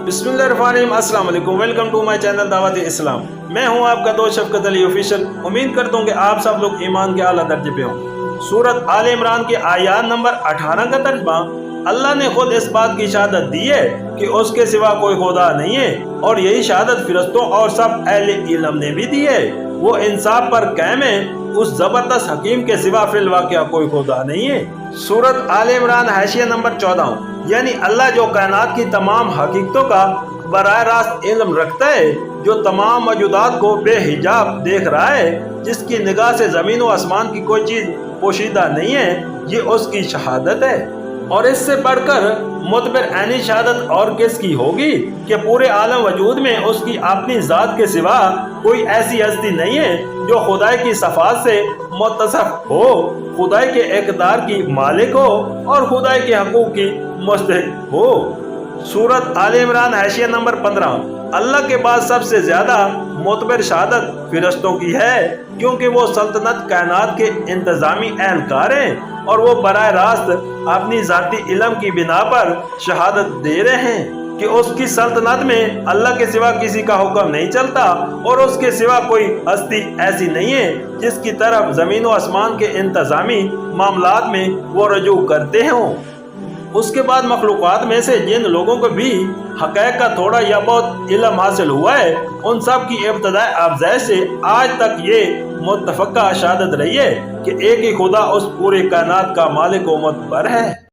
बिस्मिल्लाहिर्रहमानिर्रहीम, अस्सलाम वालेकुम। वेलकम टू माय चैनल दावत इस्लाम। मैं हूं आपका दोस्त शफकत अली ऑफिशियल। उम्मीद करता हूं कि आप सब लोग ईमान के आला दर्जे पे हों। सूरत आल इमरान की आयत नंबर 18 का तर्जुमा, अल्लाह ने खुद इस बात की शहादत दी है कि उसके सिवा कोई खुदा नहीं है, और यही शहादत फिरिश्तों और सब अहले इल्म ने भी दी है। वो इंसाफ पर कायम है, उस जबरदस्त हकीम के सिवा फिल वाक़या कोई खुदा नहीं है। सूरत आल इमरान हाशिया नंबर 14, यानी अल्लाह जो कायनात की तमाम हकीकतों का बराह रास्त इल्म रखता है, जो तमाम मौजूदात को बेहिजाब देख रहा है, जिसकी निगाह से ज़मीन व आसमान की कोई चीज़ पोशीदा नहीं है, ये उसकी शहादत है। और इससे बढ़कर मुतबर ऐनी शहादत और किसकी होगी कि पूरे आलम वजूद में उसकी अपनी ज़ात के सिवा कोई ऐसी हस्ती नहीं है जो खुदाई की सफ़ात से मुत्तसफ हो, खुदाई के इक़्तिदार की मालिक हो और खुदाई के हकूक़ की मुस्तहिक़ हो। सूरत आल इमरान हाशिया नंबर 15, अल्लाह के बाद सबसे ज़्यादा मुतबर शहादत फिरिश्तों की है, क्योंकि वो सल्तनत कायनात के इंतज़ामी एहलकार हैं और वो बराह रास्त अपनी ज़ाती इल्म की बिना पर शहादत दे रहे हैं कि उसकी सल्तनत में अल्लाह के सिवा किसी का हुक्म नहीं चलता और उसके सिवा कोई हस्ती ऐसी नहीं है जिसकी तरफ ज़मीन व आसमान के इंतज़ामी मामलात में वो रजू करते हों। उसके बाद मखलूक़ात में से जिन लोगों को भी हक़ाइक़ का थोड़ा या बहुत इल्म हासिल हुआ है, उन सब की इब्तदाई अफ़ज़ाइश से आज तक ये मुत्तफ़क़ा शहादत रही है कि एक ही खुदा उस पूरे कायनात का मालिक व मुतबर है।